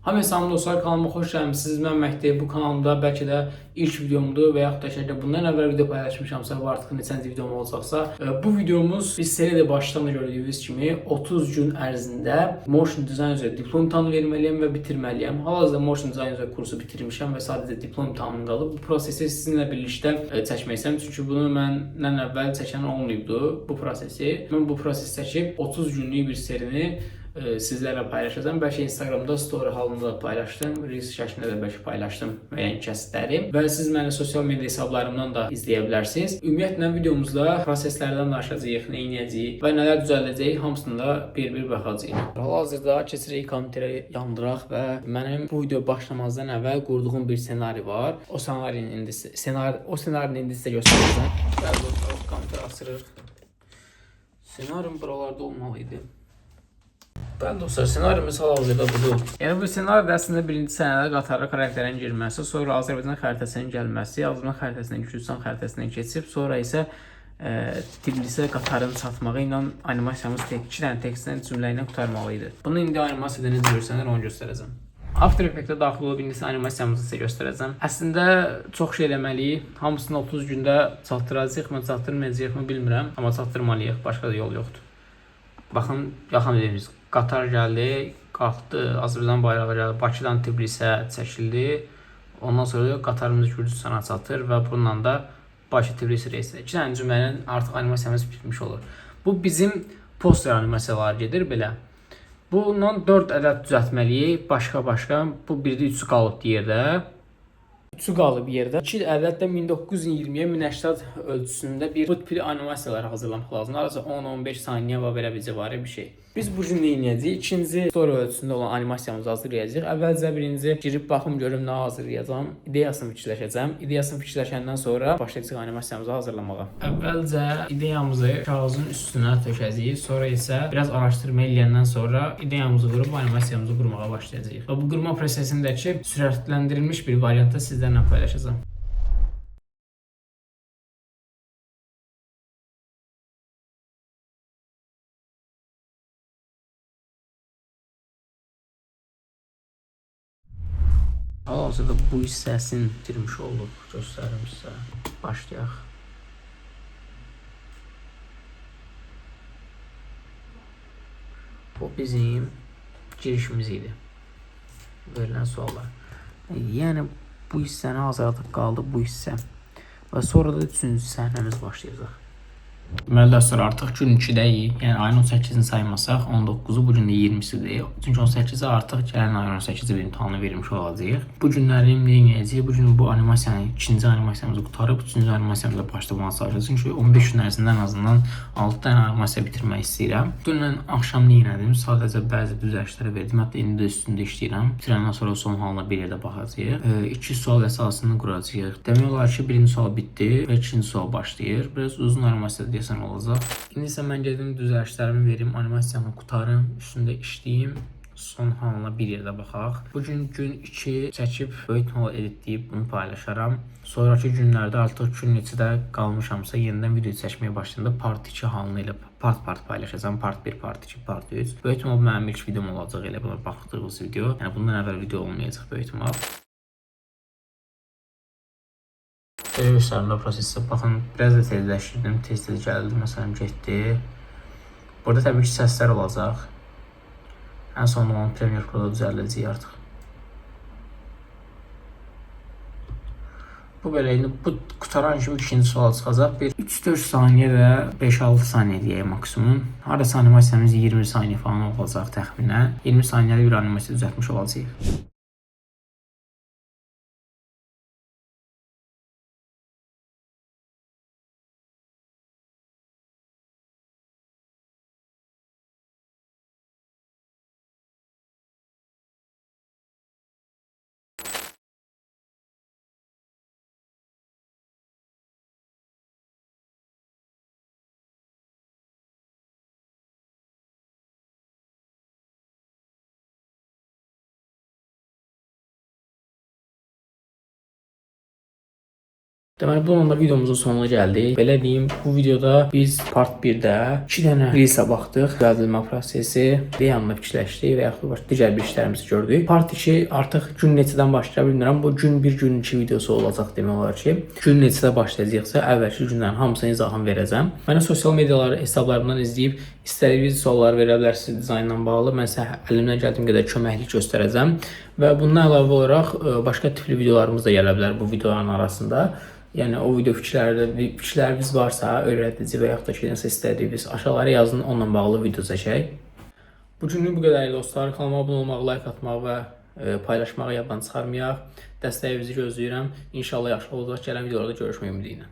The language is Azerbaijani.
Hamı salam dostlar, kanalıma xoş gəlmisiniz. Mən Məhdi. Bu kanalımda bəlkə də ilk videomdur və yaxud da şəkildə bundan əvvəl video paylaşmışamsa və artıq neçənci videom olacaqsa, bu videomuz biz seridə başdan da gördüyünüz kimi 30 gün ərzində motion design üzrə diplom imtahanı verməliyəm və bitirməliyəm. Hal-hazırda motion design üzrə kursu bitirmişəm və sadəcə diplom imtahanım qalıb. Bu prosesi sizinlə birlikdə çəkmək istəyirəm, çünki bunu məndən əvvəl çəkən olmayıbdı bu prosesi. Mən bu prosesi çəkib 30 günlük bir serini sizlərlə paylaşacağım. Bəlkə Instagramda story halında paylaşdım, reels şəklində də bəlkə paylaşdım müəyyən kəsitləri və siz məni sosial media hesablarımdan da izləyə bilərsiniz. Ümumiyyətlə videomuzda proseslərdən danışacağıq, nə edəcəyik və nələr düzəldəcəyik, hamısını da bir-bir baxacağıq. Hal-hazırda keçirik kompüteri yandıraq və mənim bu video başlamazdan əvvəl qurduğum bir ssenari var. O ssenarini indi sizə göstərəcəm. Bəli dostlar, kompüteri açırıq. Ssenarim buralarda olmalıydı. Bəli dostlar, ssenarimiz hal-hazırda budur. Yəni bu ssenaride əslində birinci sənədə qatarlı karakterin girməsi, sonra Azərbaycan xəritəsinin gəlməsi, Azərbaycan xəritəsindən Gürcüstan xəritəsindən keçib, sonra isə Tiflisə qatarın çatmağı ilə animasiyamız 2 dənə tekstdən cümlə ilə qurtarmalıydı. Bunu indi animasiyada necə görsənir onu göstərəcəm. After Effects-ə daxil olub indi animasiyamızı sizə göstərəcəm. Əslində çox şey eləməliyik. Hamısını 30 gündə çatdıracağıq mı, çatdırmayacağıq mı bilmirəm, amma çatdırmalıyıq. Başqa da yol yoxdur. Baxın, yaxın dediyimiz qatar gəldi, qalxdı, Azərbaycan bayrağı gəldi, Bakıdan Tiflisə çəkildi. Ondan sonra qatarımız Gürcüstana çatır və bununla da Bakı-Tiflis reysi. 2 dənə cümlənin artıq animasiyamız bitmiş olur. Bu bizim poster animasiyaları gedir belə. Bundan 4 ədəd düzəltməliyik, başqa-başqa. Bu birdə 3'ü qalıb yerdə. 3'ü qalıb yerdə. 2 ədəd də 1920-yə 1080 ölçüsündə bir bu tipli animasiyalar hazırlamaq lazımdır. Arası 10-15 saniyə və belə bir civarı bir şey. Biz bu gün nə edəcəyik? İkinci story ölçüsündə olan animasiyamızı hazırlayacağıq. Əvvəlcə birinci girib baxım görüm nə hazırlayacağam. İdeyasını fikirləşəcəm. İdeyasını fikirləşəndən sonra başlayacağıq animasiyamızı hazırlamağa. Əvvəlcə ideyamızı kağızın üstünə tökəcəyik. Sonra isə biraz araşdırma eləyəndən sonra ideyamızı qurub animasiyamızı qurmağa başlayacağıq. Və bu qurma prosesindəki sürətləndirilmiş bir variantı sizlərlə paylaşacağım. Hal-hazırda bu hissəsini bitirmiş olduq. Göstərim sizə. Başlayaq. Bu bizim girişimiz idi. Verilən suallar. Yəni bu hissəni hazırladıq, qaldı bu hissə. Və sonra da 3-cü səhnəmiz başlayacaq. Deməli dostlar, artıq gün 2-dəyik. Yəni ayın 18-ni saymasaq, 19-u bu gün də 20-sidir. Çünki 18-i artıq gələn ayın 18-i bir imtahanı vermiş olacağıq. Bu günləri nə edəcəyik? Bu gün bu animasiyanı, ikinci animasiyamızı qutarıb, üçüncü animasiyamızla başlamağa çalışacağıq. Çünki 15 gün ərzində ən azından 6 dənə animasiya bitirmək istəyirəm. Dünən axşam nə etdim? Sadəcə bəzi düzəlişləri verdim. Hətta indi də üstündə işləyirəm. Bitirəndən sonra son halına bir yerdə baxacağıq. 2 sual əsasını quracağıq. Demək olar ki, birinci sual bitdi və ikinci sual başlayır. Biraz uzun animasiya deyəsən olacaq. İndi isə mən gedim düzəlişlərimi verim, animasiyamı qutarım, üstündə işləyim, son halına bir yerdə baxaq. Bugün gün 2 çəkib, böyük ihtimal editləyib bunu paylaşaram. Sonraki günlərdə artıq gün neçədə qalmışamsa yenidən video çəkməyə başlayanda part 2 halını ilə part paylaşacağım. Part 1, part 2, part 3. Böyük ihtimal mənim ilk videom olacaq elə buna baxdığınız video. Yəni bundan əvvəl video olmayacaq böyük ihtimal. Göstərimdə prosesdə baxın, biraz da tezləşdirdim, tez gəldi, məsələn getdi. Burada təbii ki səslər olacaq. Ən son olan Premiere Pro-da düzəldəcəyik artıq. Bu belə indi bu qutaran kimi ikinci sual çıxacaq. Bir 3-4 saniyə və 5-6 saniyə deyək maksimum. Harasa animasiyamız 20 saniyə falan olacaq təxminən. 20 saniyəli bir animasiya düzəltmiş olacağıq. Deməli bununla videomuzun sonuna gəldik. Belə deyim, bu videoda biz part 1-də 2 dənə reelsə baxdıq. Düzəldilmə prosesi, yanına fikirləşdik və yaxud da digər bir işlərimizi gördük. Part 2 artıq gün neçədən başlaya bilmirəm. Bu gün bir gün 2 videosu olacaq demək olar ki. Gün neçədə başlayacaqsa əvvəlki günlərin hamısını izahını verəcəm. Mənə sosial mediaları hesablarımdan izləyib istədiyiniz suallar verə bilərsiniz dizaynla bağlı. Mən sizə əlimdən gəldiyim qədər köməklik göstərəcəm və bundan əlavə olaraq başqa tipli videolarımız da gələ bilər bu videoların arasında. Yəni o video fikirləriniz varsa, öyrədici və yaxud da ki, nəsə istədiyiniz aşağılara yazın, onunla bağlı video çəkək. Bu günlük bu qədər dostlar. Kanalıma abunə olmağı, like atmağı və paylaşmağı yaddan çıxarmayaq. Dəstəyinizi gözləyirəm. İnşallah yaxşı olacaq. Gələn videolarda görüşmək ümidi ilə.